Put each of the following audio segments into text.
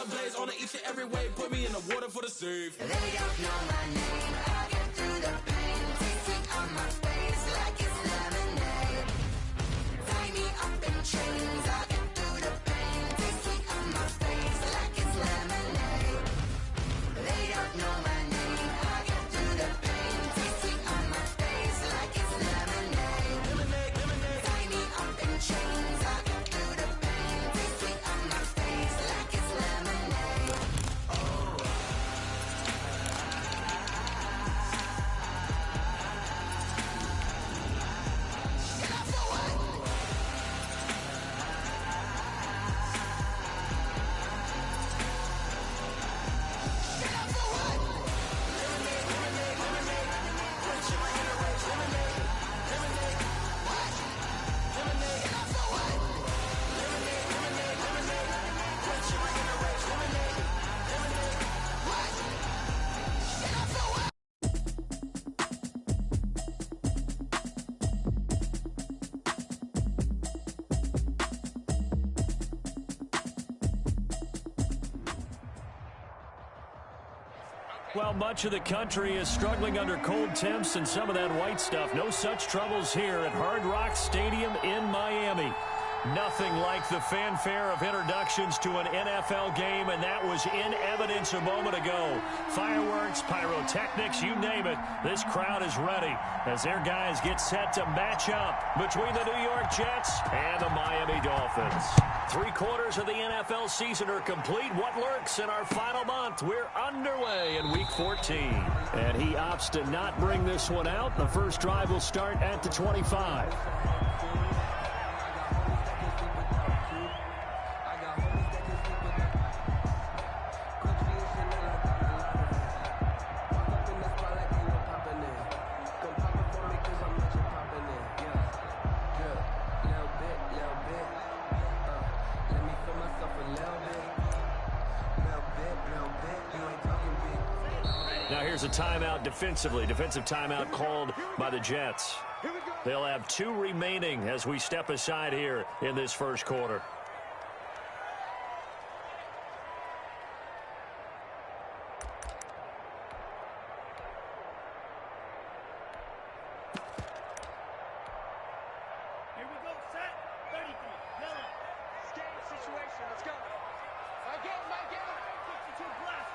rollerblades on each and every way. Put me in the water for the save. They don't know my name. I get through the pain. Taste sweet on my face like it's lemonade. Tie me up in chains. I get through the pain. Taste sweet on my face like it's lemonade. They don't know my name. I get through the pain. Taste sweet on my face like it's lemonade. Lemonade, lemonade. Tie me up in chains. I get through the pain. Taste sweet on my face like it's lemonade. Well, much of the country is struggling under cold temps and some of that white stuff. No such troubles here at Hard Rock Stadium in Miami. Nothing like the fanfare of introductions to an NFL game, and that was in evidence a moment ago. Fireworks, pyrotechnics, you name it. This crowd is ready as their guys get set to match up between the New York Jets and the Miami Dolphins. 3/4 of the NFL season are complete. What lurks in our final month? We're underway in Week 14. And he opts to not bring this one out. The first drive will start at the 25. Now here's a timeout defensively. Defensive timeout called by the Jets. They'll have 2 remaining as we step aside here in this first quarter. Here we go, set. 33, yellow. Skate situation, let's go. My game. 62 blast.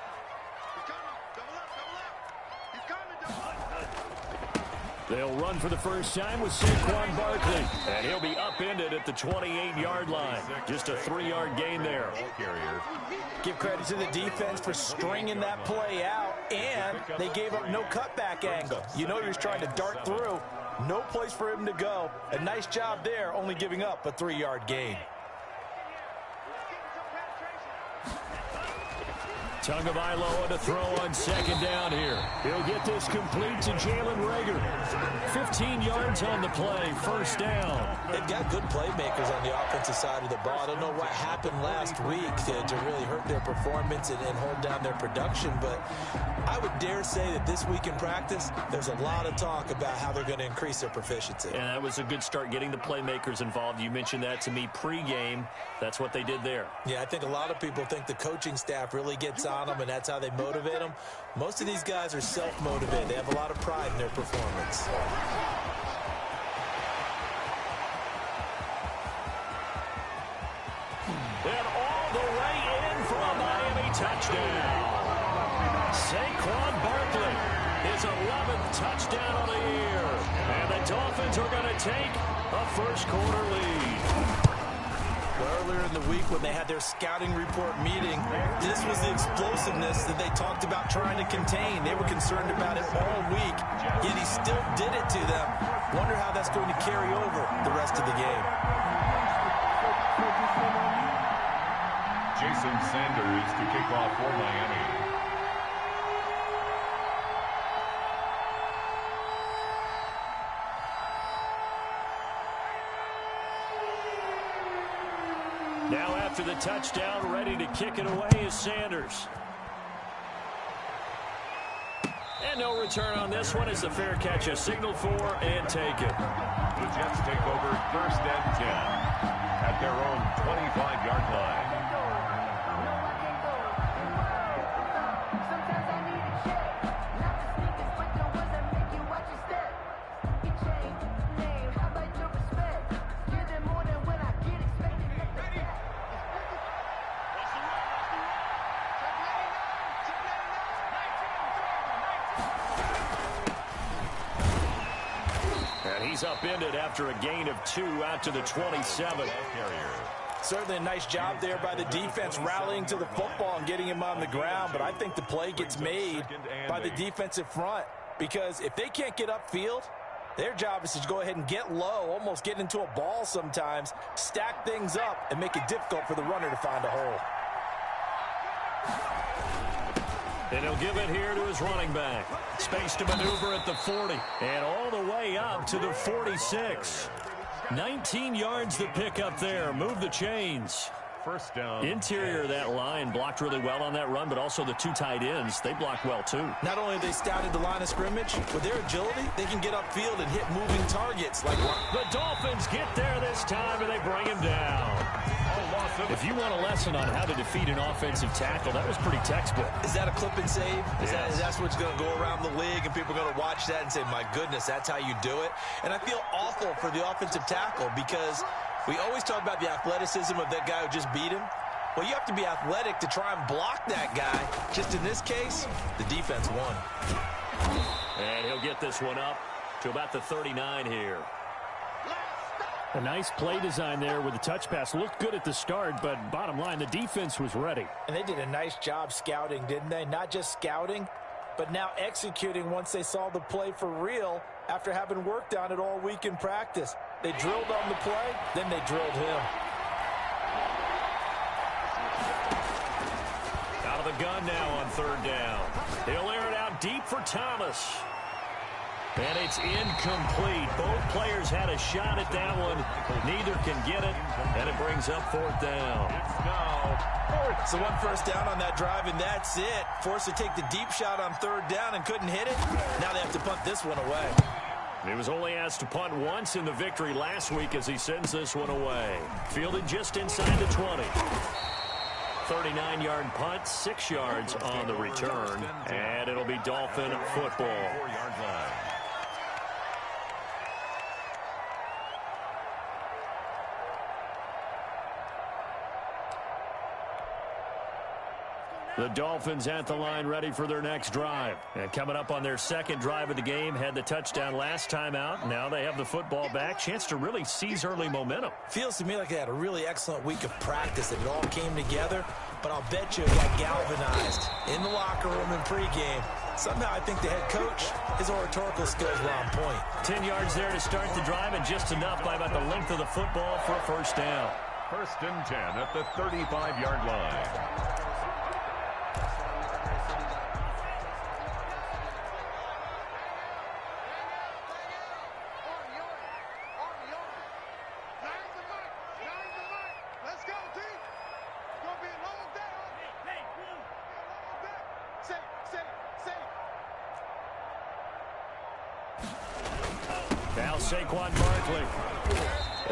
He's coming, double up. He's coming, double up. They'll run for the first time with Saquon Barkley. And he'll be upended at the 28-yard line. Just a 3-yard gain there. Give credit to the defense for stringing that play out, and they gave up no cutback angle. You know he was trying to dart through. No place for him to go. A nice job there, only giving up a 3-yard gain. Tagovailoa to throw on second down here. He'll get this complete to Jalen Reagor. 15 yards on the play, first down. They've got good playmakers on the offensive side of the ball. I don't know what happened last week to really hurt their performance and hold down their production, but I would dare say that this week in practice, there's a lot of talk about how they're going to increase their proficiency. And that was a good start, getting the playmakers involved. You mentioned that to me pregame. That's what they did there. Yeah, I think a lot of people think the coaching staff really gets on them, and that's how they motivate them. Most of these guys are self-motivated. They have a lot of pride in their performance. And all the way in for a Miami touchdown. Saquon Barkley, his 11th touchdown of the year. And the Dolphins are going to take a first-quarter lead. Earlier in the week when they had their scouting report meeting, this was the explosiveness that they talked about trying to contain. They were concerned about it all week, yet he still did it to them. Wonder how that's going to carry over the rest of the game. Jason Sanders to kick off for Miami. Now after the touchdown, ready to kick it away is Sanders. And no return on this one as the fair catch is signaled for and taken. The Jets take over 1st and 10 at their own 25-yard line. He's upended after a gain of 2 out to the 27. Certainly a nice job there by the defense rallying to the football and getting him on the ground, but I think the play gets made by the defensive front because if they can't get upfield, their job is to go ahead and get low, almost get into a ball sometimes, stack things up, and make it difficult for the runner to find a hole. And he'll give it here to his running back. Space to maneuver at the 40. And all the way up to the 46. 19 yards to pick up there. Move the chains. First down. Interior of that line blocked really well on that run, but also the 2 tight ends, they blocked well too. Not only have they scouted the line of scrimmage, with their agility, they can get upfield and hit moving targets. Like the Dolphins get there this time, and they bring him down. If you want a lesson on how to defeat an offensive tackle, that was pretty textbook. Is that a clip and save? That's what's going to go around the league, and people are going to watch that and say, my goodness, that's how you do it. And I feel awful for the offensive tackle because we always talk about the athleticism of that guy who just beat him. Well, you have to be athletic to try and block that guy. Just in this case, the defense won. And he'll get this one up to about the 39 here. A nice play design there with the touch pass. Looked good at the start, but bottom line, the defense was ready. And they did a nice job scouting, didn't they? Not just scouting, but now executing once they saw the play for real after having worked on it all week in practice. They drilled on the play, then they drilled him. Out of the gun now on 3rd down. He'll air it out deep for Thomas. And it's incomplete. Both players had a shot at that one. Neither can get it, and it brings up 4th down. So 1 first down on that drive, and that's it. Forced to take the deep shot on 3rd down and couldn't hit it. Now they have to punt this one away. He was only asked to punt once in the victory last week as he sends this one away. Fielded just inside the 20. 39-yard punt, 6 yards on the return, and it'll be Dolphin football. 4-yard line. The Dolphins at the line ready for their next drive. And coming up on their 2nd drive of the game, had the touchdown last time out. Now they have the football back. Chance to really seize early momentum. Feels to me like they had a really excellent week of practice. It all came together, but I'll bet you it got galvanized in the locker room in pregame. Somehow I think the head coach, his oratorical skills were on point. 10 yards there to start the drive, and just enough by about the length of the football for a first down. 1st and 10 at the 35-yard line. Now Saquon Barkley.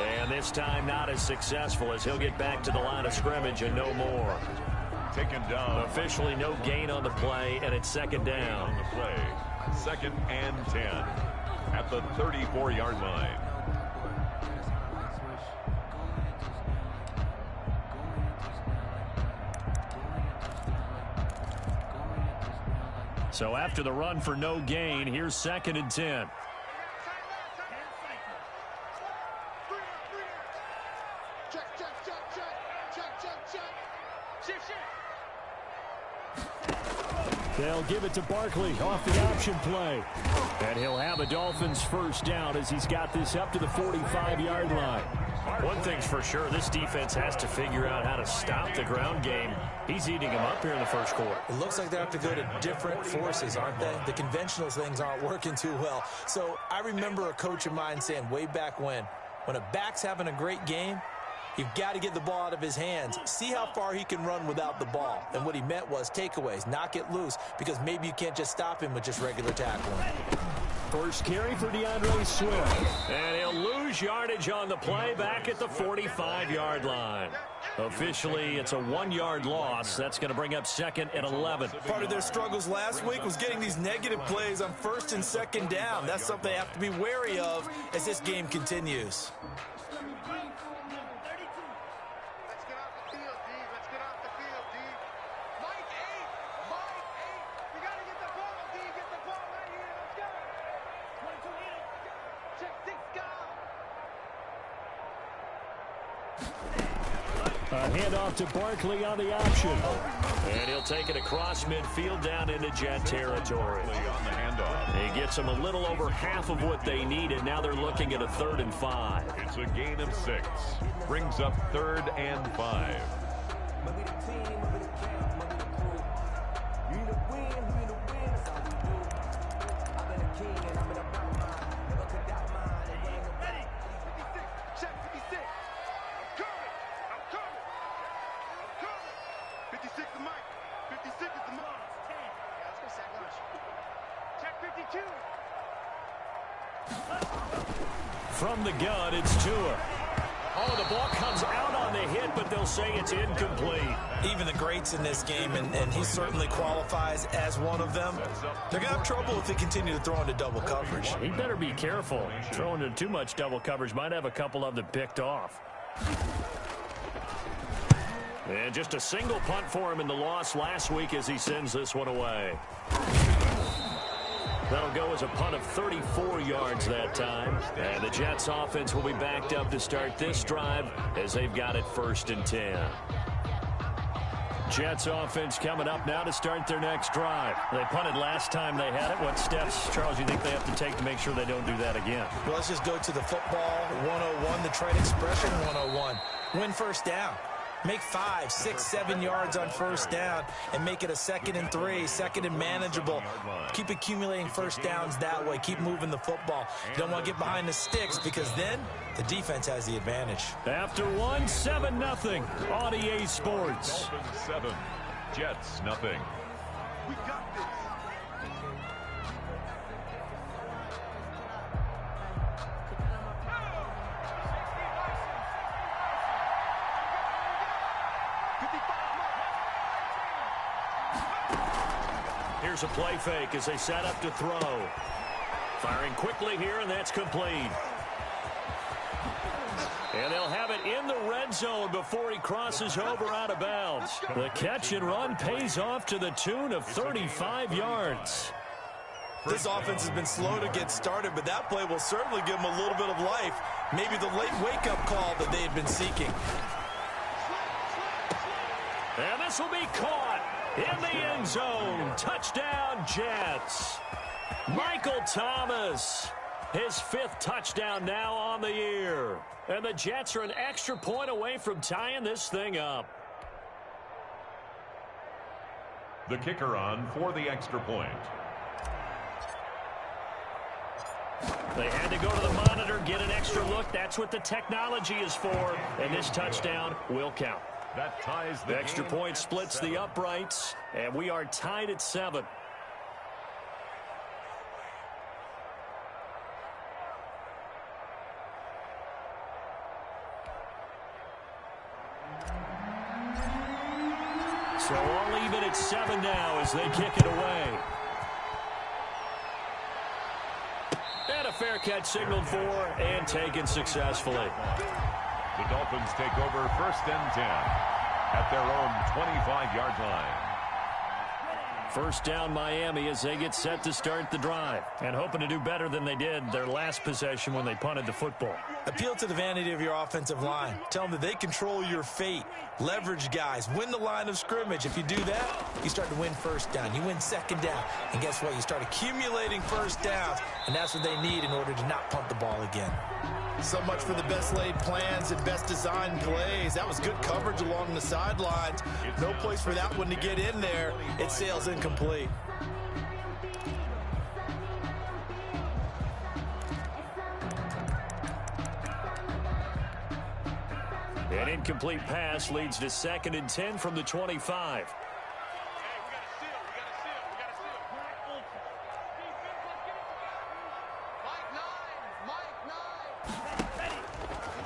And this time not as successful as he'll get back to the line of scrimmage and no more. Taken down. Officially no gain on the play, and it's 2nd down. On the play. 2nd and 10 at the 34-yard line. So after the run for no gain, here's 2nd and 10. They'll give it to Barkley off the option play. And he'll have a Dolphins first down as he's got this up to the 45-yard line. One thing's for sure, this defense has to figure out how to stop the ground game. He's eating them up here in the first quarter. It looks like they have to go to different forces, aren't they? The conventional things aren't working too well. So I remember a coach of mine saying way back when a back's having a great game, you've got to get the ball out of his hands. See how far he can run without the ball. And what he meant was takeaways, knock it loose, because maybe you can't just stop him with just regular tackling. First carry for DeAndre Swift. And he'll lose yardage on the play back at the 45-yard line. Officially, it's a 1-yard loss. That's going to bring up 2nd and 11. Part of their struggles last week was getting these negative plays on 1st and 2nd down. That's something they have to be wary of as this game continues. A handoff to Barkley on the option. And he'll take it across midfield down into Jet territory. On the handoff. He gets them a little over half of what they needed. Now they're looking at a 3rd and 5. It's a gain of 6. Brings up 3rd and 5. From the gun, it's Tua. Oh, the ball comes out on the hit, but they'll say it's incomplete. Even the greats in this game, and he certainly qualifies as one of them, they're going to have trouble if they continue to throw into double coverage. He better be careful. Throwing into too much double coverage might have a couple of them picked off. And just a single punt for him in the loss last week as he sends this one away. That'll go as a punt of 34 yards that time. And the Jets offense will be backed up to start this drive as they've got it 1st and 10. Jets offense coming up now to start their next drive. They punted last time they had it. What steps, Charles, you think they have to take to make sure they don't do that again? Well, let's just go to the football 101, the trade expression 101. Win first down. Make 5, 6, 7 yards on first down and make it a 2nd and 3, 2nd and manageable. Keep accumulating first downs that way. Keep moving the football. You don't want to get behind the sticks because then the defense has the advantage. After 1, 7-0 on EA Sports. Dolphins 7, Jets nothing. We got this. Here's a play fake as they set up to throw. Firing quickly here, and that's complete. And they'll have it in the red zone before he crosses over out of bounds. The catch and run pays off to the tune of 35 yards. This offense has been slow to get started, but that play will certainly give them a little bit of life. Maybe the late wake-up call that they had been seeking. And this will be caught in the end zone. Touchdown, Jets. Michael Thomas, his 5th touchdown now on the year. And the Jets are an extra point away from tying this thing up. The kicker on for the extra point. They had to go to the monitor, get an extra look. That's what the technology is for. And this touchdown will count. That ties the extra point splits the uprights, and we are tied at 7. So all even at 7 now as they kick it away. And a fair catch signaled for and taken successfully. The Dolphins take over 1st and 10 at their own 25-yard line. First down Miami as they get set to start the drive and hoping to do better than they did their last possession when they punted the football. Appeal to the vanity of your offensive line. Tell them that they control your fate. Leverage guys. Win the line of scrimmage. If you do that, you start to win first down. You win 2nd down. And guess what? You start accumulating first downs, and that's what they need in order to not punt the ball again. So much for the best laid plans and best designed plays. That was good coverage along the sidelines. No place for that one to get in there. It sails incomplete. An incomplete pass leads to 2nd and 10 from the 25.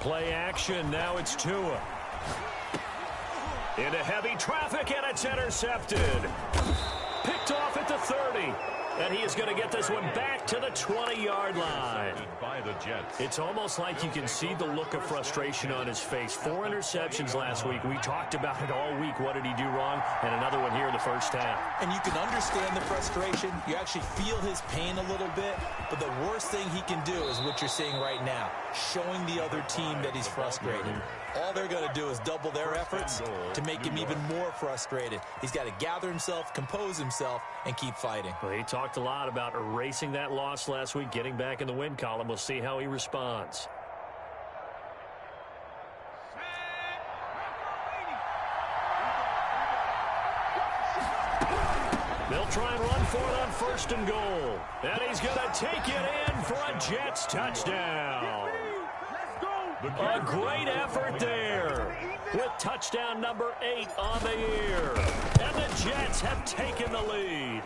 Play action. Now it's Tua. Into heavy traffic, and it's intercepted. Picked off at the 30. And he is going to get this one back to the 20-yard line. By the Jets. It's almost like you can see the look of frustration on his face. 4 interceptions last week. We talked about it all week. What did he do wrong? And another one here in the first half. And you can understand the frustration. You actually feel his pain a little bit. But the worst thing he can do is what you're seeing right now, showing the other team that he's frustrated. all they're going to do is double their efforts to make him even more frustrated. He's got to gather himself, compose himself, and keep fighting. Well, he talked a lot about erasing that loss last week, getting back in the win column. We'll see how he responds. They'll try and run for it on 1st and goal. And he's going to take it in for a Jets touchdown. A great effort there with touchdown number 8 on the year. And the Jets have taken the lead.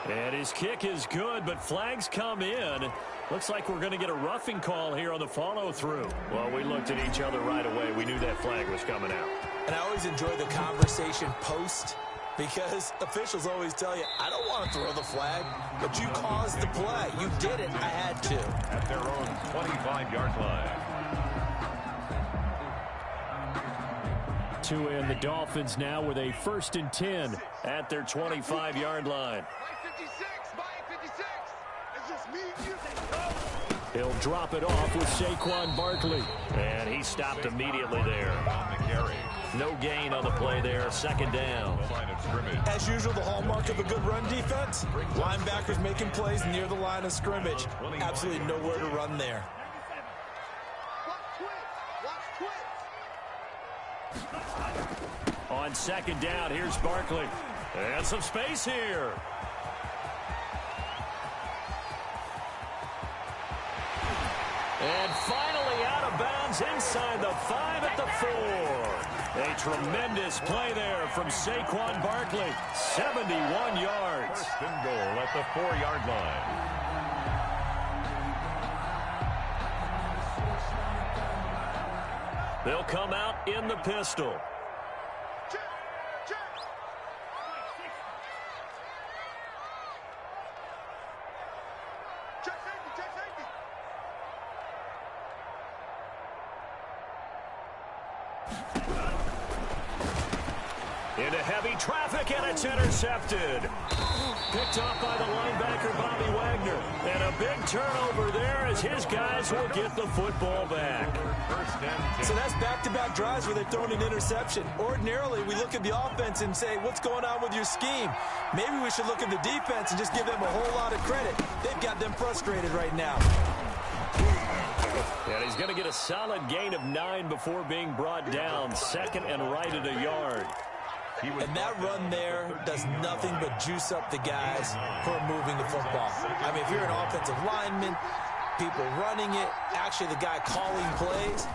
And his kick is good, but flags come in. Looks like we're going to get a roughing call here on the follow-through. Well, we looked at each other right away. We knew that flag was coming out. And I always enjoy the conversation post, because officials always tell you, I don't want to throw the flag, but you caused the play. You did it. I had to. At their own 25-yard line. To end the Dolphins now with a 1st and 10 at their 25-yard line. He'll drop it off with Saquon Barkley. And he stopped immediately there. On the carry. No gain on the play there. 2nd down. Line of scrimmage. As usual, the hallmark of a good run defense, linebackers making plays near the line of scrimmage. Absolutely nowhere to run there. On 2nd down, here's Barkley. And some space here. And finally out of bounds inside the 5 at the 4. A tremendous play there from Saquon Barkley. 71 yards. 1st and goal at the 4-yard line. They'll come out in the pistol. Into heavy traffic, and it's intercepted. Picked off by the linebacker, Bobby Wagner. And a big turnover there as his guys will get the football back. 1st and 10. So that's back-to-back drives where they've thrown an interception. Ordinarily, we look at the offense and say, what's going on with your scheme? Maybe we should look at the defense and just give them a whole lot of credit. They've got them frustrated right now. And he's going to get a solid gain of 9 before being brought down. 2nd and right at a yard. And that run there does nothing but juice up the guys who are moving the football. I mean, if you're an offensive lineman, people running it, actually the guy calling plays,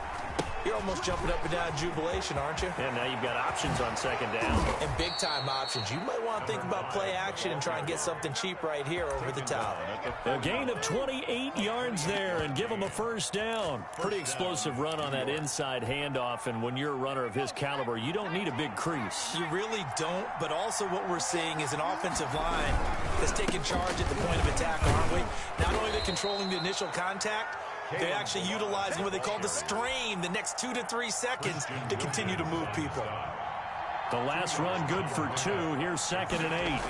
you're almost jumping up and down in jubilation, aren't you? And now you've got options on 2nd down. And big-time options. You might want to think about play action and try and get something cheap right here over the top. A gain of 28 yards there and give him a 1st down. Pretty explosive run on that inside handoff, and when you're a runner of his caliber, you don't need a big crease. You really don't, but also what we're seeing is an offensive line that's taking charge at the point of attack, aren't we? Not only are they controlling the initial contact, they're actually utilizing what they call the strain, the next 2 to 3 seconds, to continue to move people. The last run good for 2. Here's 2nd and 8.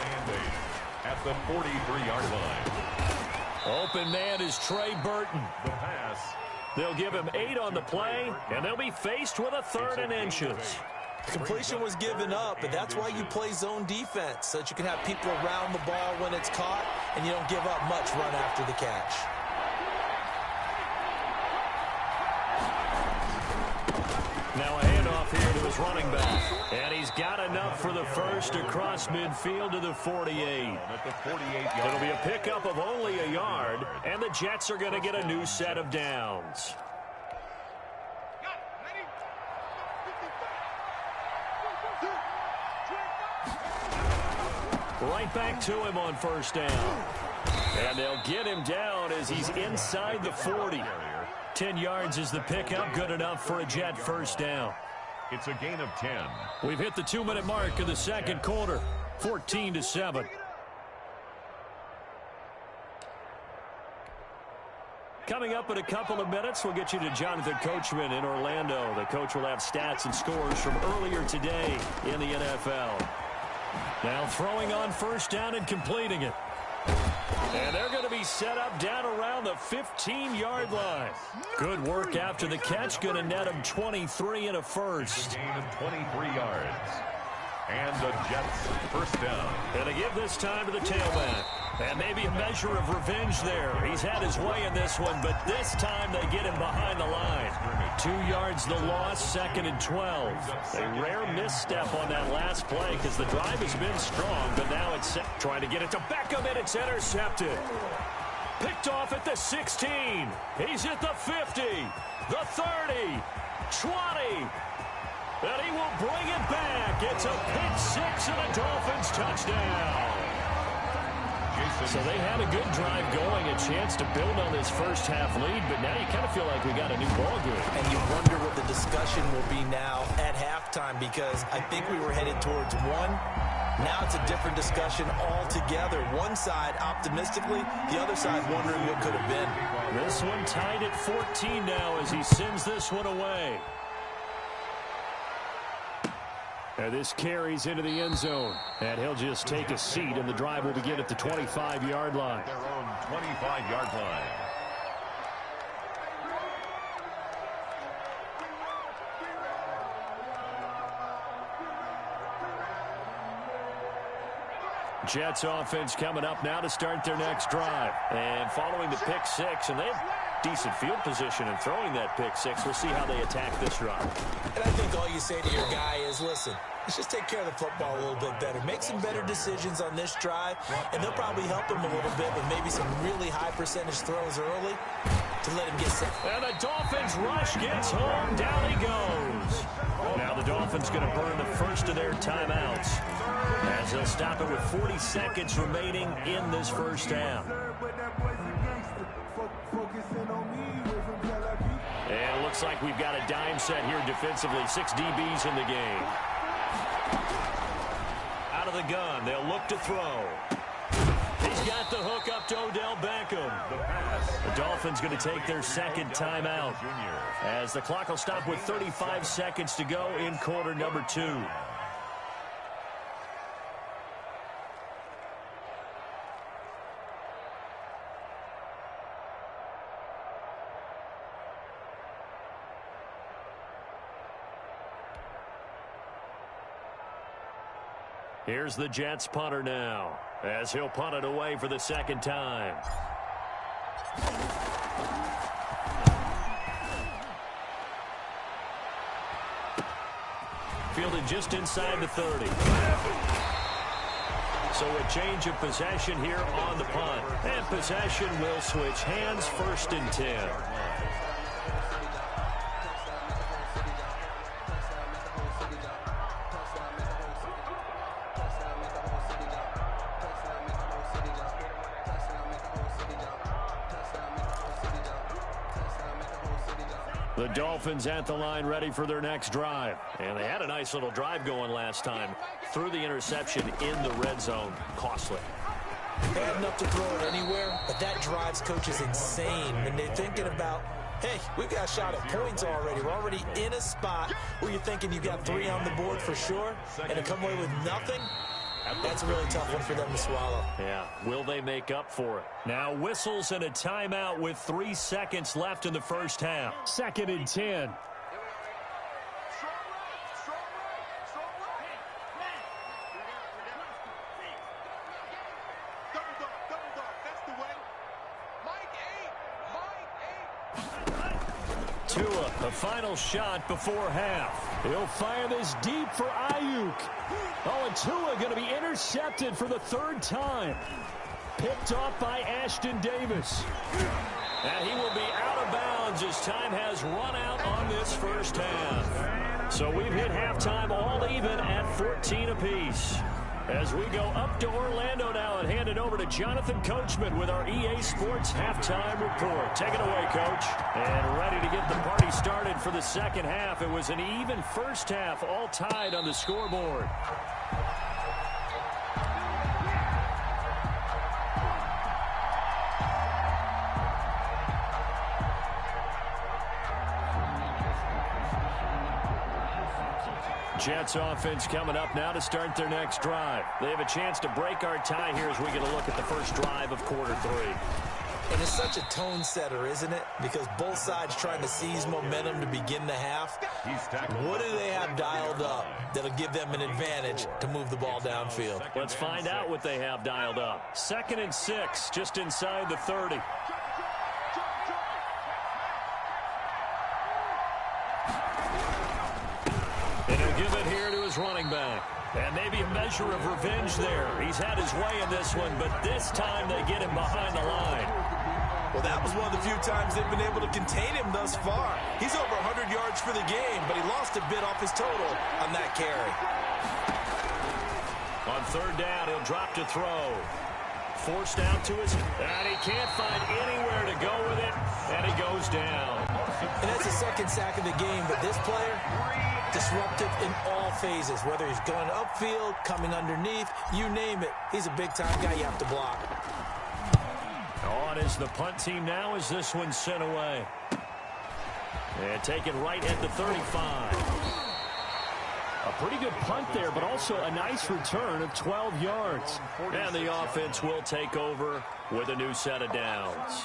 At the 43-yard line. Open man is Trey Burton. The pass. They'll give him 8 on the play, and they'll be faced with a 3rd and inches. Completion was given up, but that's why you play zone defense, so that you can have people around the ball when it's caught, and you don't give up much run after the catch. Now a handoff here to his running back. And he's got enough for the 1st across midfield to the 48. At the 48-yard. It'll be a pickup of only a yard, and the Jets are going to get a new set of downs. Right back to him on 1st down. And they'll get him down as he's inside the 40. 10 yards is the pickup, good enough for a Jet 1st down. It's a gain of 10. We've hit the 2-minute mark of the 2nd quarter, 14-7. Coming up in a couple of minutes, we'll get you to Jonathan Coachman in Orlando. The coach will have stats and scores from earlier today in the NFL. Now throwing on 1st down and completing it. And they're going to be set up down around the 15-yard line. Good work after the catch. Going to net him 23 and a first. Gain of 23 yards. And the Jets first down. And they give this time to the tailback. And maybe a measure of revenge there. He's had his way in this one, but this time they get him behind the line. 2 yards the loss, 2nd and 12. A rare misstep on that last play because the drive has been strong, but now it's trying to get it to Beckham, and it's intercepted. Picked off at the 16. He's at the 50, the 30, 20. And he will bring it back. It's a pick six and a Dolphins touchdown. So they had a good drive going, a chance to build on this first half lead, but now you kind of feel like we got a new ball game. And you wonder what the discussion will be now at halftime, because I think we were headed towards one. Now it's a different discussion altogether. One side optimistically, the other side wondering what could have been. This one tied at 14 now as he sends this one away. And this carries into the end zone. And he'll just take a seat, and the drive will begin at the 25-yard line. Their own 25-yard line. Jets offense coming up now to start their next drive. And following the pick six, and they have decent field position in throwing that pick six. We'll see how they attack this drive. And I think all you say to your guy is, listen, let's just take care of the football a little bit better. Make some better decisions on this drive, and they'll probably help him a little bit with maybe some really high percentage throws early to let him get set. And the Dolphins rush gets home. Down he goes. Now the Dolphins going to burn the first of their timeouts as they'll stop it with 40 seconds remaining in this first half. And it looks like we've got a dime set here defensively. 6 DBs in the game. Out of the gun, they'll look to throw. He's got the hook up to Odell Beckham. The Dolphins going to take their second timeout as the clock will stop with 35 seconds to go in quarter number 2. Here's the Jets punter now, as he'll punt it away for the second time. Fielded just inside the 30. So a change of possession here on the punt. And possession will switch hands, 1st and 10. The Dolphins at the line ready for their next drive. And they had a nice little drive going last time. Threw the interception in the red zone. Costly. They had enough to throw it anywhere, but that drives coaches insane when they're thinking about, hey, we've got a shot at points already. We're already in a spot where you're thinking you got 3 on the board for sure, and to come away with nothing, that's a really tough one for them to swallow. Yeah, will they make up for it? Now whistles and a timeout with 3 seconds left in the first half. 2nd and 10. Tua, a final shot before half. He'll fire this deep for Ayuk. Oh, and Tua going to be intercepted for the 3rd time. Picked off by Ashton Davis. And he will be out of bounds as time has run out on this first half. So we've hit halftime all even at 14 apiece. As we go up to Orlando now and hand it over to Jonathan Coachman with our EA Sports Halftime Report. Take it away, Coach. And ready to get the party started for the second half. It was an even first half, all tied on the scoreboard. Jets offense coming up now to start their next drive. They have a chance to break our tie here as we get a look at the first drive of quarter 3. And it's such a tone setter, isn't it? Because both sides trying to seize momentum to begin the half. What do they have dialed up that'll give them an advantage to move the ball downfield? Let's find out what they have dialed up. 2nd and 6, just inside the 30. And he'll give it here to his running back. And maybe a measure of revenge there. He's had his way in this one, but this time they get him behind the line. Well, that was one of the few times they've been able to contain him thus far. He's over 100 yards for the game, but he lost a bit off his total on that carry. On 3rd down, he'll drop to throw. Forced out to his, and he can't find anywhere to go with it, and he goes down. And that's the 2nd sack of the game, but this player, disruptive in all phases, whether he's going upfield, coming underneath, you name it. He's a big-time guy you have to block. On is the punt team now as this one's sent away. And taken right at the 35. A pretty good punt there, but also a nice return of 12 yards. And the offense will take over with a new set of downs.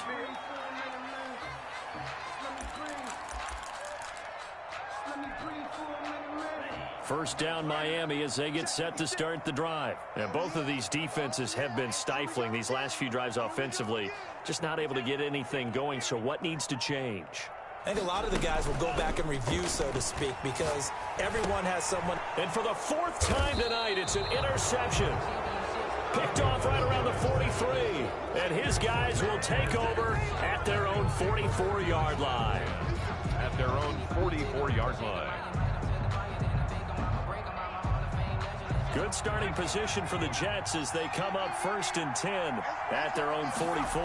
First down Miami as they get set to start the drive. And both of these defenses have been stifling these last few drives offensively. Just not able to get anything going, so what needs to change? I think a lot of the guys will go back and review, so to speak, because everyone has someone. And for the 4th time tonight, it's an interception. Picked off right around the 43. And his guys will take over at their own 44-yard line. At their own 44-yard line. Good starting position for the Jets as they come up 1st and 10 at their own 44.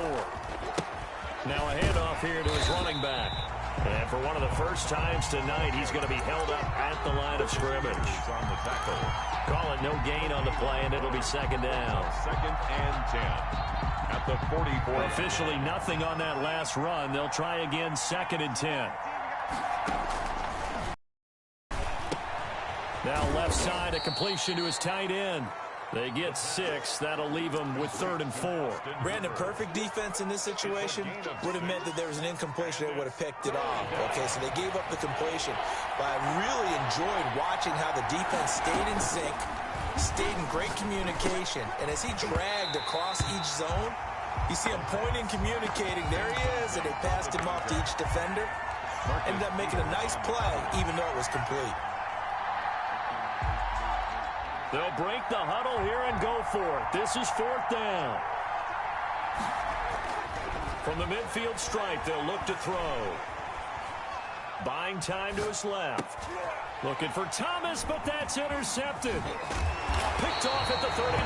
Now a handoff here to his running back. And for one of the first times tonight, he's going to be held up at the line of scrimmage. On the tackle. Call it no gain on the play, and it'll be 2nd down. 2nd and 10 at the 44. Officially nothing on that last run. They'll try again 2nd and 10. Now left side, a completion to his tight end. They get 6. That'll leave them with 3rd and 4. Brandon, perfect defense in this situation would have meant that there was an incompletion that would have picked it off. Okay, so they gave up the completion. But I really enjoyed watching how the defense stayed in sync, stayed in great communication. And as he dragged across each zone, you see him pointing, communicating. There he is, and they passed him off to each defender. Ended up making a nice play, even though it was complete. They'll break the huddle here and go for it. This is 4th down. From the midfield stripe, they'll look to throw. Buying time to his left. Looking for Thomas, but that's intercepted. Picked off at the 39.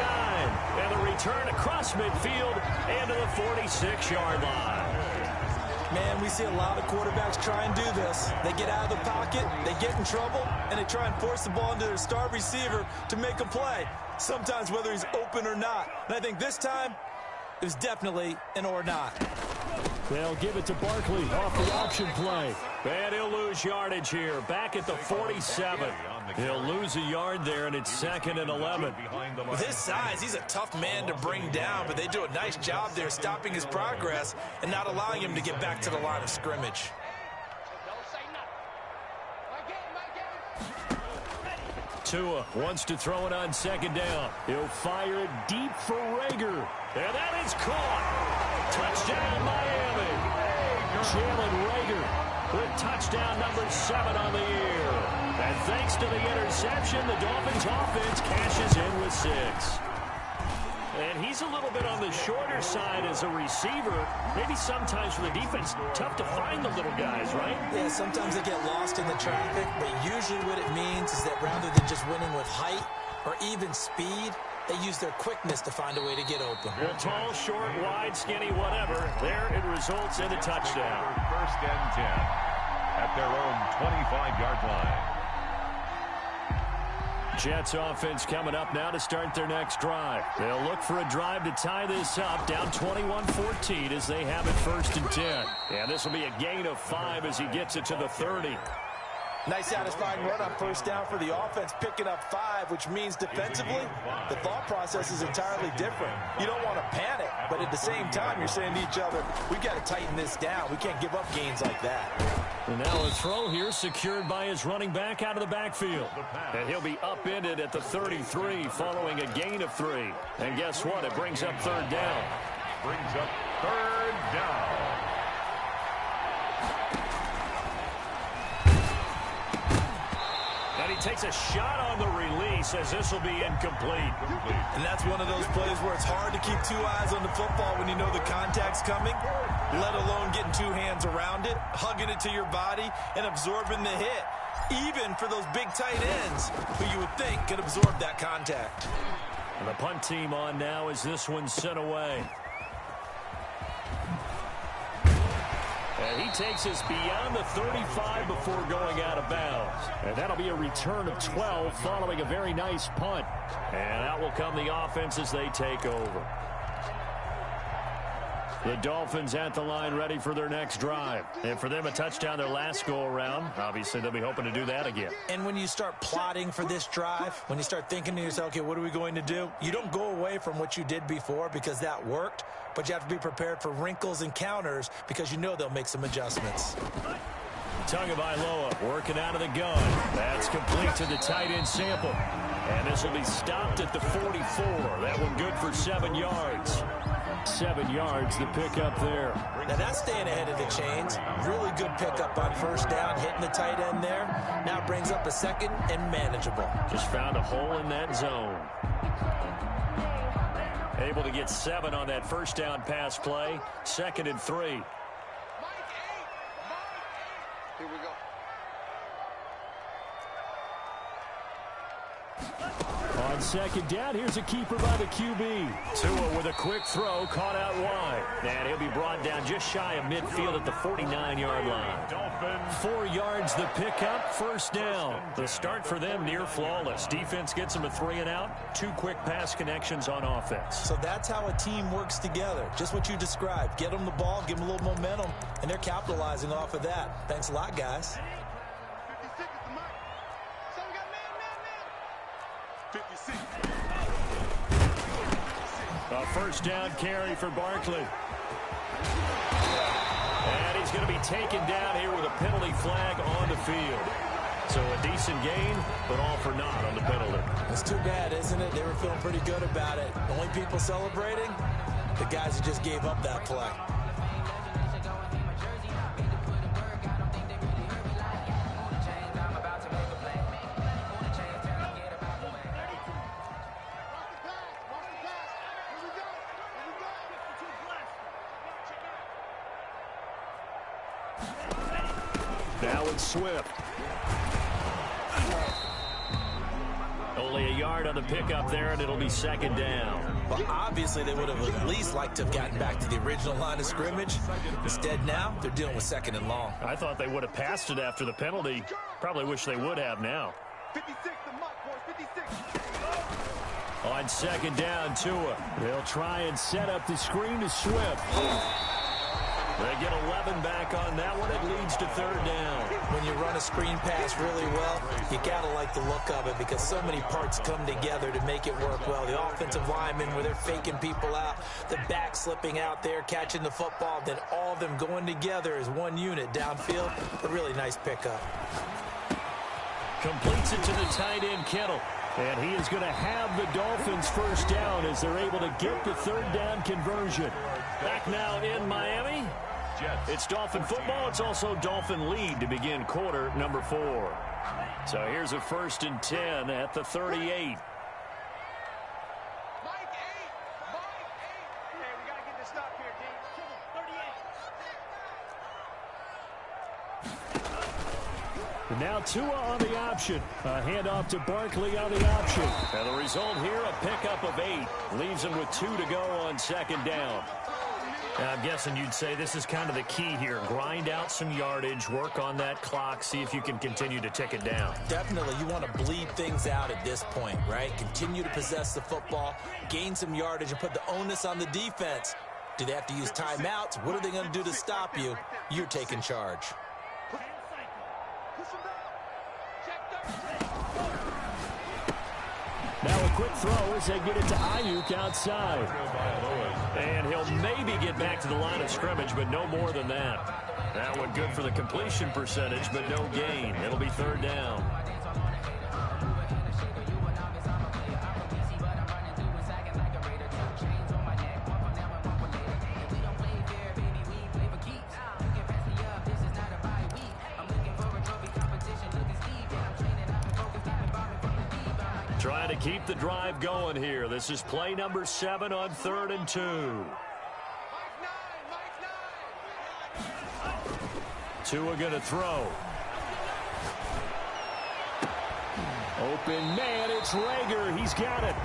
And the return across midfield and to the 46-yard line. Man, we see a lot of quarterbacks try and do this. They get out of the pocket, they get in trouble, and they try and force the ball into their star receiver to make a play, sometimes whether he's open or not. And I think this time, it was definitely an or not. They'll give it to Barkley off the option play. And he'll lose yardage here, back at the 47. He'll lose a yard there, and it's 2nd and 11. With his size, he's a tough man to bring down, but they do a nice job there stopping his progress and not allowing him to get back to the line of scrimmage. Tua wants to throw it on 2nd down. He'll fire it deep for Rager. And that is caught. Touchdown, Miami. Jalen Rager with touchdown number 7 on the year. And thanks to the interception, the Dolphins offense cashes in with 6. And he's a little bit on the shorter side as a receiver. Maybe sometimes for the defense, tough to find the little guys, right? Yeah, sometimes they get lost in the traffic, but usually what it means is that rather than just winning with height or even speed, they use their quickness to find a way to get open. Well, tall, short, wide, skinny, whatever. There it results in a touchdown. 1st and 10 at their own 25-yard line. Jets offense coming up now to start their next drive. They'll look for a drive to tie this up, down 21-14 as they have it 1st and 10. And this will be a gain of 5 as he gets it to the 30. Nice satisfying run on first down for the offense, picking up 5, which means defensively, the thought process is entirely different. You don't want to panic, but at the same time, you're saying to each other, we've got to tighten this down. We can't give up gains like that. And now a throw here secured by his running back out of the backfield. And he'll be upended at the 33 following a gain of 3. And guess what? It brings up third down. Brings up third down. And he takes a shot on the release as this will be incomplete. And that's one of those plays where it's hard to keep 2 eyes on the football when you know the contact's coming, let alone getting 2 hands around it, hugging it to your body, and absorbing the hit. Even for those big tight ends who you would think could absorb that contact. And the punt team on now as this one's sent away. And he takes us beyond the 35 before going out of bounds. And that'll be a return of 12 following a very nice punt. And out will come the offense as they take over. The Dolphins at the line ready for their next drive. And for them, a touchdown their last go-around. Obviously, they'll be hoping to do that again. And when you start plotting for this drive, when you start thinking to yourself, okay, what are we going to do? You don't go away from what you did before because that worked, but you have to be prepared for wrinkles and counters because you know they'll make some adjustments. Tagovailoa working out of the gun. That's complete to the tight end Sample. And this will be stopped at the 44. That one good for 7 yards. 7 yards, the pickup there. Now that's staying ahead of the chains. Really good pickup on first down, hitting the tight end there. Now it brings up a second and manageable. Just found a hole in that zone. Able to get 7 on that first down pass play. 2nd and 3. Here we go. On 2nd down, here's a keeper by the QB. Tua with a quick throw, caught out wide. And he'll be brought down just shy of midfield at the 49-yard line. 4 yards the pickup, first down. The start for them near flawless. Defense gets them a 3 and out. 2 quick pass connections on offense. So that's how a team works together. Just what you described. Get them the ball, give them a little momentum, and they're capitalizing off of that. Thanks a lot, guys. 56 is the mark. So we got man. 56. A first down carry for Barkley. And he's going to be taken down here with a penalty flag on the field. So a decent gain, but all for naught on the penalty. It's too bad, isn't it? They were feeling pretty good about it. The only people celebrating, the guys who just gave up that play. Now it's Swift. Only a yard on the pickup there, and it'll be 2nd down. Well, obviously, they would have at least liked to have gotten back to the original line of scrimmage. Instead, now, they're dealing with 2nd and long. I thought they would have passed it after the penalty. Probably wish they would have now. 56 the mark, boys. 56. On 2nd down, Tua. They'll try and set up the screen to Swift. They get 11 back on that one. It leads to 3rd down. When you run a screen pass really well, you got to like the look of it because so many parts come together to make it work well. The offensive linemen, where they're faking people out, the back slipping out there, catching the football, then all of them going together as one unit downfield. A really nice pickup. Completes it to the tight end, Kittle. And he is going to have the Dolphins first down as they're able to get the 3rd down conversion. Back now in Miami. It's Dolphin football. It's also Dolphin lead to begin quarter number 4. So here's a 1st and 10 at the 38. Mike 8. Mike 8. Hey, we got to get this stop here, D. 38. And now Tua on the option. A handoff to Barkley on the option. And the result here, a pickup of 8. Leaves him with 2 to go on 2nd down. I'm guessing you'd say this is kind of the key here. Grind out some yardage, work on that clock, see if you can continue to tick it down. Definitely, you want to bleed things out at this point, right? Continue to possess the football, gain some yardage, and put the onus on the defense. Do they have to use timeouts? What are they going to do to stop you? You're taking charge. Push him down. Now a quick throw as they get it to Ayuk outside. And he'll maybe get back to the line of scrimmage, but no more than that. That one good for the completion percentage, but no gain. It'll be third down. Trying to keep the drive going here. This is play number 7 on 3rd and 2. Tua going to throw. Open man, it's Rager. He's got it.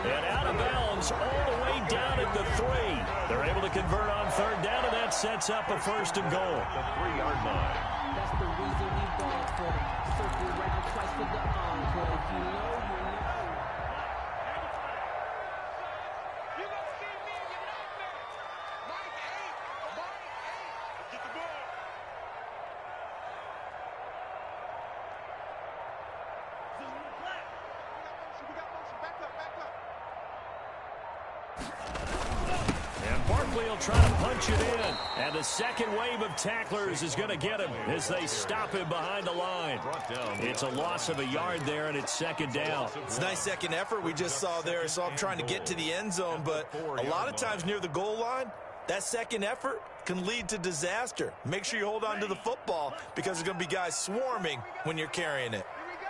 And out of bounds all the way down at the 3. They're able to convert on 3rd down, and that sets up a 1st and goal. The 3-yard line. That's the reason we ball for it. Circle around twice for the encore. If you know, you know. You gonna see me in your nightmare. Mike 8. Mike 8. Get the ball. We got motion. Back up, back up. And Barkley will try to punch it in. And the second wave of tacklers is going to get him as they stop him behind the line. It's a loss of a yard there, and it's 2nd down. It's a nice second effort we just saw there. So I'm trying to get to the end zone, but a lot of times near the goal line, that second effort can lead to disaster. Make sure you hold on to the football because there's going to be guys swarming when you're carrying it. Here we go.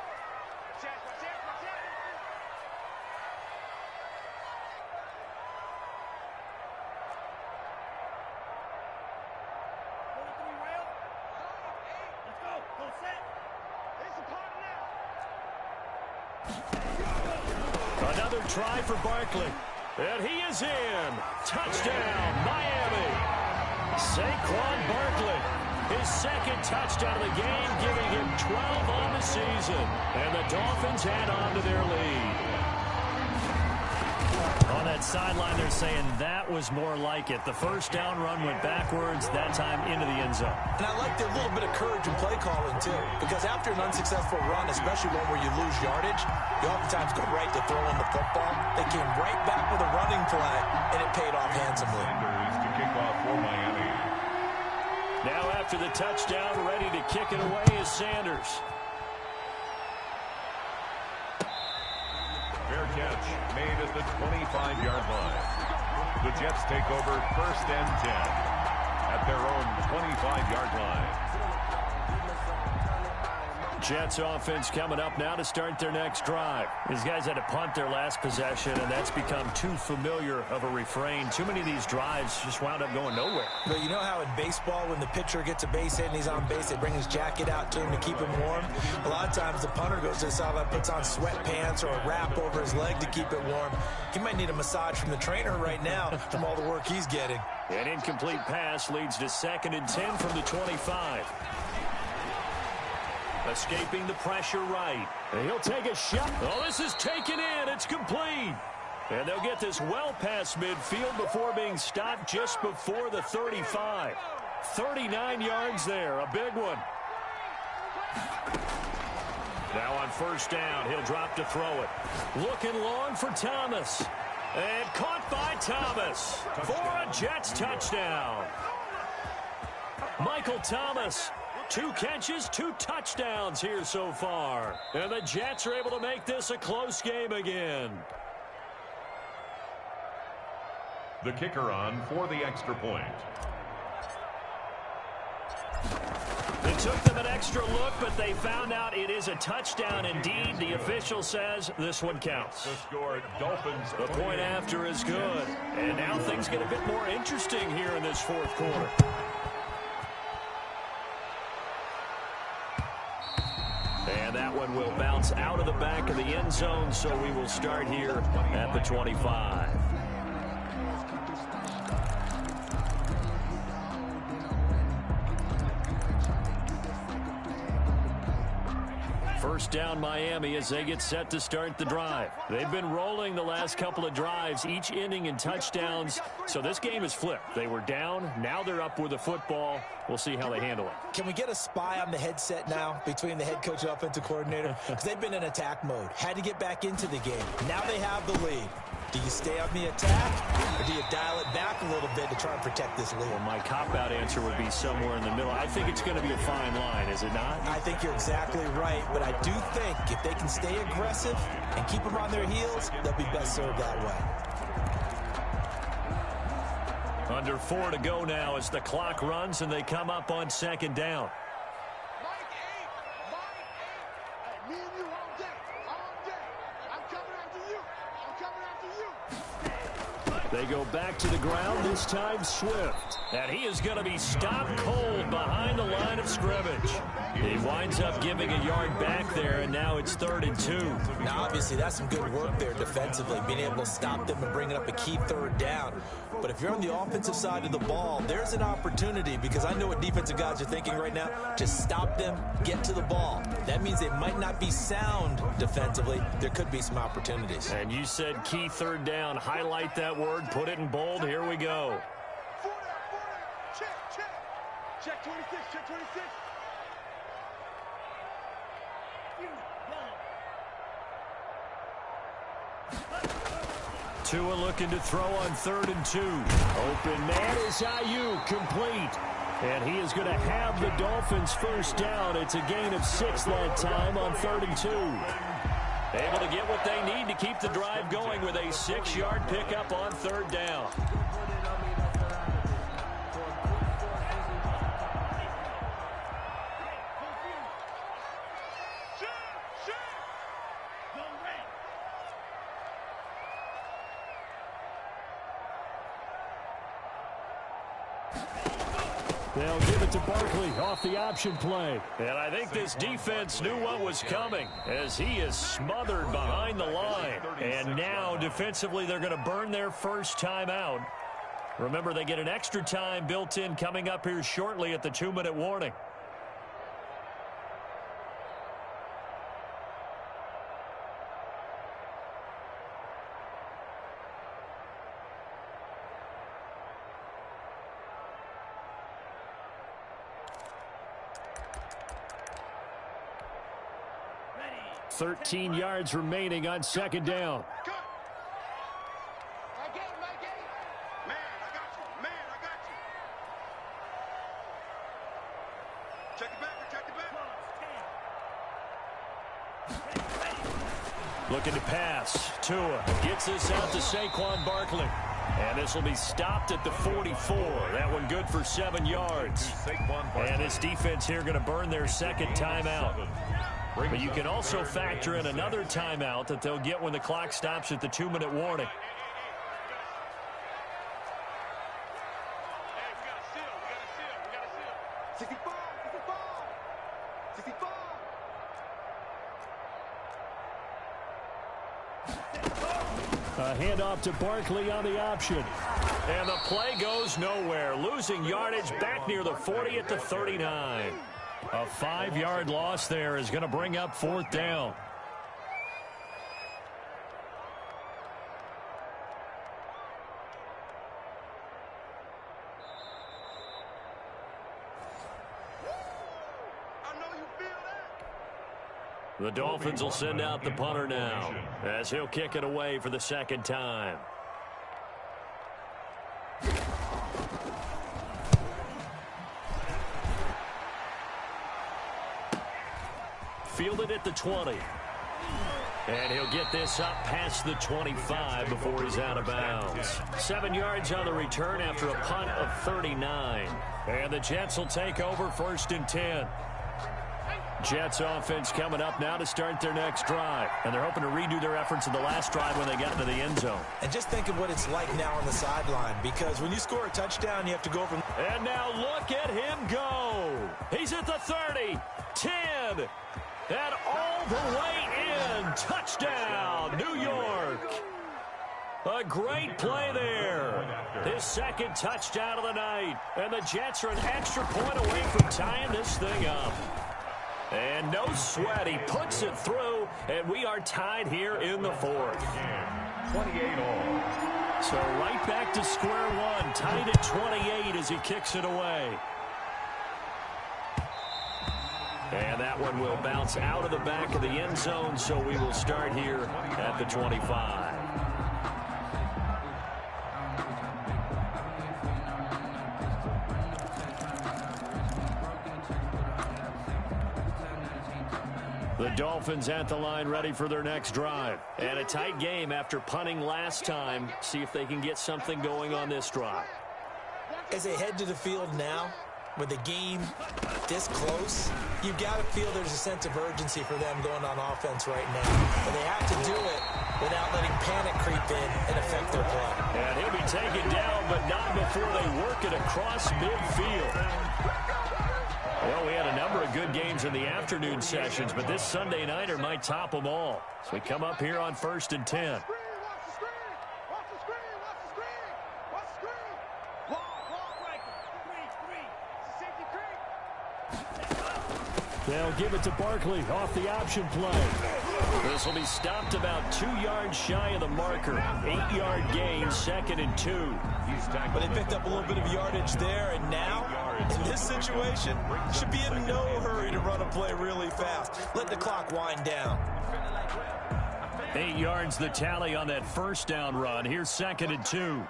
Watch out, watch out, watch out. Let's go. Go set. It's a party now. Another try for Barkley. And he is in. Touchdown, Miami. Saquon Barkley, his 2nd touchdown of the game, giving him 12 on the season. And the Dolphins add on to their lead. On that sideline, they're saying that was more like it. The 1st down run went backwards, that time into the end zone. And I like the little bit of courage in play calling, too, because after an unsuccessful run, especially one where you lose yardage, you oftentimes go right to throwing the football. They came right back with a running play, and it paid off handsomely. Sanders to kick off for Miami. Now after the touchdown, ready to kick it away is Sanders. Fair catch made at the 25-yard line. The Jets take over 1st and 10 at their own 25-yard line. Jets offense coming up now to start their next drive. These guys had to punt their last possession, and that's become too familiar of a refrain. Too many of these drives just wound up going nowhere. But you know how in baseball, when the pitcher gets a base hit and he's on base, they bring his jacket out to him to keep him warm? A lot of times the punter goes to the sideline, puts on sweatpants or a wrap over his leg to keep it warm. He might need a massage from the trainer right now from all the work he's getting. An incomplete pass leads to 2nd and 10 from the 25. Escaping the pressure right. And he'll take a shot. Oh, this is taken in. It's complete. And they'll get this well past midfield before being stopped just before the 35. 39 yards there. A big one. Now on 1st down, he'll drop to throw it. Looking long for Thomas. And caught by Thomas for a Jets touchdown. Michael Thomas. 2 catches, 2 touchdowns here so far. And the Jets are able to make this a close game again. The kicker on for the extra point. It took them an extra look, but they found out it is a touchdown indeed. The official says this one counts. The score, Dolphins. The point after is good. And now things get a bit more interesting here in this 4th quarter. And that one will bounce out of the back of the end zone, so we will start here at the 25. first down Miami as they get set to start the drive. They've been rolling the last couple of drives, each inning in touchdowns. So this game is flipped. They were down. Now they're up with the football. We'll see how they handle it. Can we get a spy on the headset now between the head coach and offensive coordinator? Because they've been in attack mode. Had to get back into the game. Now they have the lead. Do you stay on the attack, or do you dial it back a little bit to try and protect this lead? Well, my cop-out answer would be somewhere in the middle. I think it's going to be a fine line, is it not? I think you're exactly right, but I do think if they can stay aggressive and keep them on their heels, they'll be best served that way. Under 4 to go now as the clock runs and they come up on second down. Mike 8. Hey, me and you all day. All day. I'm coming after you. I'm coming after you. They go back to the ground, this time Swift. And he is going to be stopped cold behind the line of scrimmage. He winds up giving a yard back there, and now it's 3rd and 2. Now, obviously, that's some good work there defensively, being able to stop them and bringing up a key 3rd down. But if you're on the offensive side of the ball, there's an opportunity, because I know what defensive guys are thinking right now. Just stop them, get to the ball. That means they might not be sound defensively. There could be some opportunities. And you said key 3rd down. Highlight that word, put it in bold. Here we go. 40. Check. Check 26. Check 26. Tua looking to throw on 3rd and 2. Open man is Ayuk, complete. And he is going to have the Dolphins first down. It's a gain of 6 that time on 3rd and 2. Able to get what they need to keep the drive going with a 6-yard pickup on 3rd down. They'll give it to Barkley off the option play. And I think this defense knew what was coming as he is smothered behind the line. And now defensively they're going to burn their first timeout. Remember, they get an extra time built in coming up here shortly at the 2-minute warning. Ready. 13 yards remaining on 2nd down. Cut. My game. Man, I got you. Check it back. Looking to pass. Tua gets this out to Saquon Barkley. And this will be stopped at the 44. That one good for 7 yards. And this defense here going to burn their second timeout. But you can also factor in another timeout that they'll get when the clock stops at the 2-minute warning. Hey, we got to seal. 65. A handoff to Barkley on the option. And the play goes nowhere. Losing yardage back near the 40 at the 39. A 5-yard loss there is going to bring up 4th down. I know you feel that. The Dolphins will send out the punter now as he'll kick it away for the 2nd time. Fielded at the 20. And he'll get this up past the 25 before he's out of bounds. 7 yards on the return after a punt of 39. And the Jets will take over 1st and 10. Jets offense coming up now to start their next drive. And they're hoping to redo their efforts in the last drive when they got into the end zone. And just think of what it's like now on the sideline, because when you score a touchdown, you have to go from... And now look at him go. He's at the 30, 10, and all the way in. Touchdown, New York. A great play there. His 2nd touchdown of the night. And the Jets are an extra point away from tying this thing up. And no sweat. He puts it through, and we are tied here in the fourth. 28 all. So right back to square one, tied at 28 as he kicks it away. And that one will bounce out of the back of the end zone, so we will start here at the 25. The Dolphins at the line ready for their next drive. And a tight game after punting last time. See if they can get something going on this drive. As they head to the field now, with the game this close, you've got to feel there's a sense of urgency for them going on offense right now. But they have to do it without letting panic creep in and affect their play. And he'll be taken down, but not before they work it across midfield. Well, we had a number of good games in the afternoon sessions, but this Sunday nighter might top them all. So we come up here on 1st and 10. They'll give it to Barkley off the option play. This will be stopped about 2 yards shy of the marker. 8-yard gain, 2nd and 2. But they picked up a little bit of yardage there, and now, in this situation, should be in no hurry to run a play really fast. Let the clock wind down. 8 yards the tally on that first down run. Here's 2nd and 2.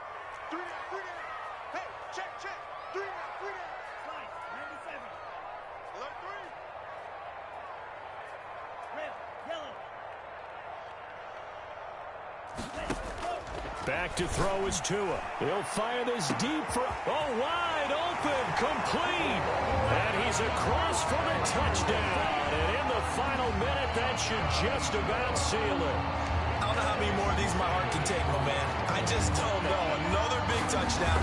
Back to throw is Tua. He'll fire this deep for, wide open, complete. And he's across for the touchdown. And in the final minute, that should just about seal it. I don't know how many more of these my heart can take, my man. I just don't know. Another big touchdown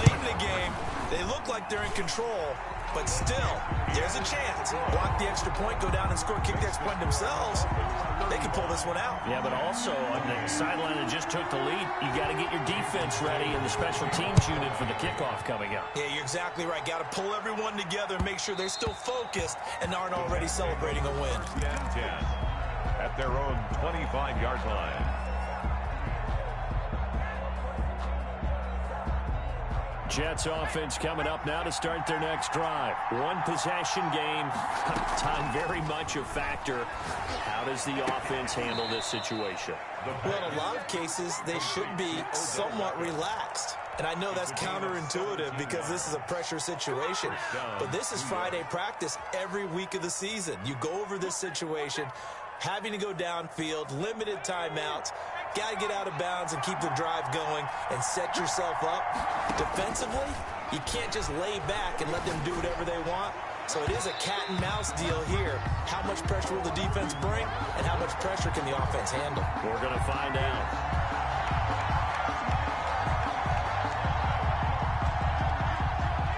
late in the game. They look like they're in control, but still, there's a chance. Block the extra point, go down and score, kick the extra point themselves. They can pull this one out. Yeah, but also on the sideline that just took the lead, you got to get your defense ready and the special teams unit for the kickoff coming up. Yeah, you're exactly right. Got to pull everyone together and make sure they're still focused and aren't already celebrating a win. 10 at their own 25-yard line. Jets offense coming up now to start their next drive. One possession game. Time very much a factor. How does the offense handle this situation? Well, in a lot of cases, they should be somewhat relaxed. And I know that's counterintuitive because this is a pressure situation. But this is Friday practice every week of the season. You go over this situation, having to go downfield, limited timeouts. Got to get out of bounds and keep the drive going and set yourself up. Defensively, you can't just lay back and let them do whatever they want. So it is a cat and mouse deal here. How much pressure will the defense bring and how much pressure can the offense handle? We're going to find out.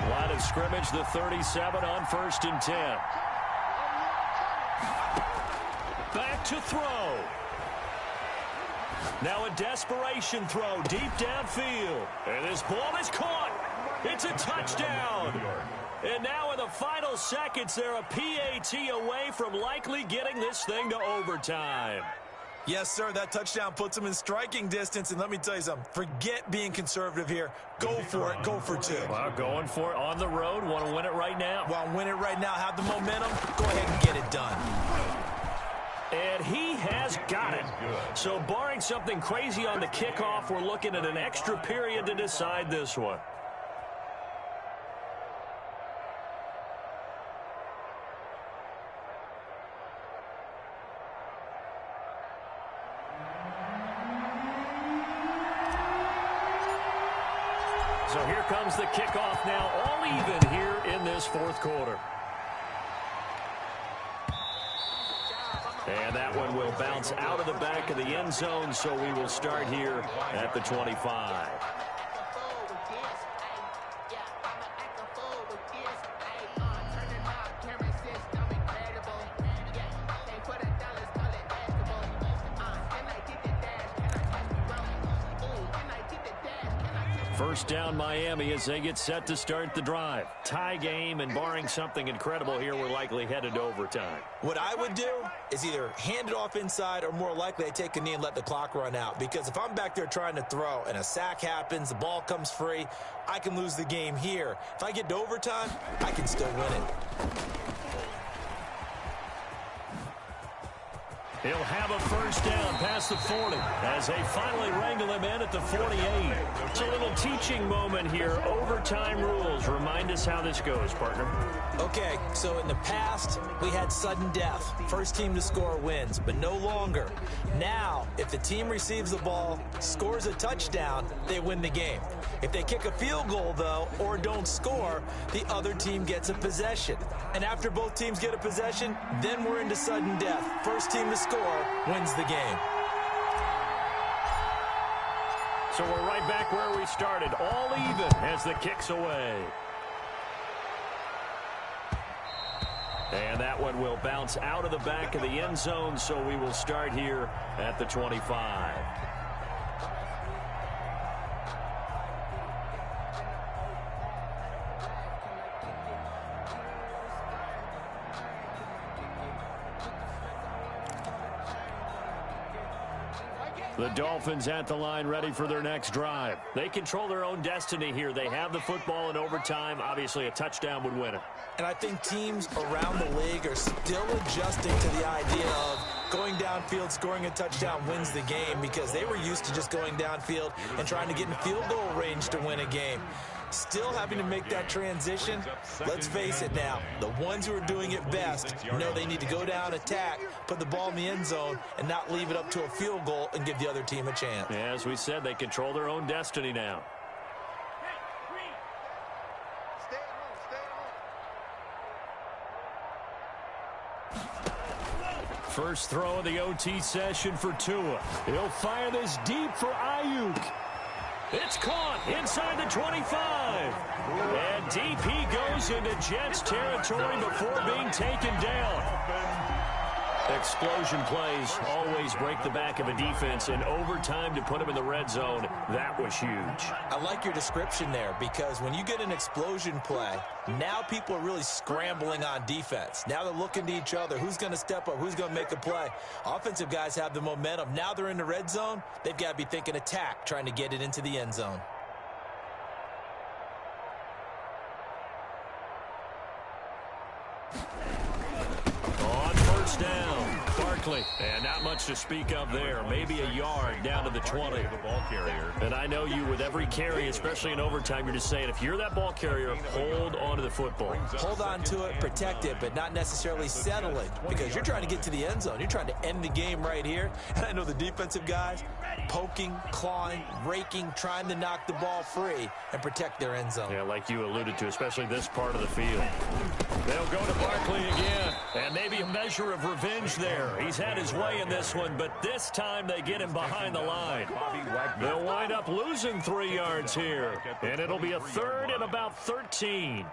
Line of scrimmage, the 37 on 1st and 10. Back to throw. Now a desperation throw deep downfield. And this ball is caught. It's a touchdown. And now in the final seconds, they're a PAT away from likely getting this thing to overtime. Yes, sir, that touchdown puts them in striking distance. And let me tell you something, forget being conservative here. Go for it. Go for two. Well, going for it on the road. Want to win it right now. Want to win it right now, have the momentum. Go ahead and get it done. And he has got it. So barring something crazy on the kickoff, we're looking at an extra period to decide this one. So here comes the kickoff now, all even here in this fourth quarter. And that one will bounce out of the back of the end zone, so we will start here at the 25. First down Miami as they get set to start the drive. Tie game, and barring something incredible here, we're likely headed to overtime. What I would do is either hand it off inside or more likely I take a knee and let the clock run out. Because if I'm back there trying to throw and a sack happens, the ball comes free, I can lose the game here. If I get to overtime, I can still win it. He'll have a first down past the 40 as they finally wrangle him in at the 48. It's a little teaching moment here. Overtime rules. Remind us how this goes, partner. Okay, so in the past, we had sudden death. First team to score wins, but no longer. Now, if the team receives the ball, scores a touchdown, they win the game. If they kick a field goal, though, or don't score, the other team gets a possession. And after both teams get a possession, then we're into sudden death. First team to score wins the game. So we're right back where we started, all even as the kick's away. And that one will bounce out of the back of the end zone, so we will start here at the 25. The Dolphins at the line, ready for their next drive. They control their own destiny here. They have the football in overtime. Obviously, a touchdown would win it. And I think teams around the league are still adjusting to the idea of going downfield, scoring a touchdown wins the game, because they were used to just going downfield and trying to get in field goal range to win a game. Still having to make that transition. Let's face it now, the ones who are doing it best know they need to go down, attack, put the ball in the end zone, and not leave it up to a field goal and give the other team a chance. As we said, they control their own destiny now. First throw of the OT session for Tua. He'll fire this deep for Ayuk. It's caught inside the 25. And deep he goes into Jets territory before being taken down. Explosion plays always break the back of a defense, and overtime to put him in the red zone, that was huge. I like your description there, because when you get an explosion play, now people are really scrambling on defense. Now they're looking to each other. Who's going to step up? Who's going to make a play? Offensive guys have the momentum. Now they're in the red zone. They've got to be thinking attack, trying to get it into the end zone. On first down, Barkley. And not much to speak of there. Maybe a yard down to the 20. The ball carrier. And I know you, with every carry, especially in overtime, you're just saying, if you're that ball carrier, hold on to the football. Hold on to it, protect it, but not necessarily settle it, because you're trying to get to the end zone. You're trying to end the game right here. And I know the defensive guys poking, clawing, raking, trying to knock the ball free and protect their end zone. Yeah, like you alluded to, especially this part of the field. They'll go to Barkley again, and maybe a measure of revenge there. He's had his way in this one, but this time they get him behind the line. They'll wind up losing 3 yards here, and it'll be a third and about 13.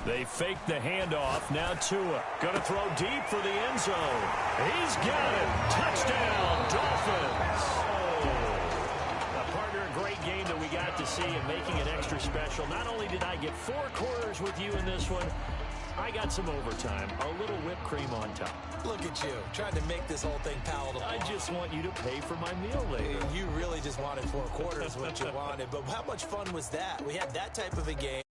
They fake the handoff. Now Tua going to throw deep for the end zone. He's got it. Touchdown, Dolphins. Partner, a great game that we got to see, and making it extra special. Not only did I get 4 quarters with you in this one, I got some overtime, a little whipped cream on top. Look at you, trying to make this whole thing palatable. I just want you to pay for my meal later. You really just wanted 4 quarters, what you wanted. But how much fun was that? We had that type of a game.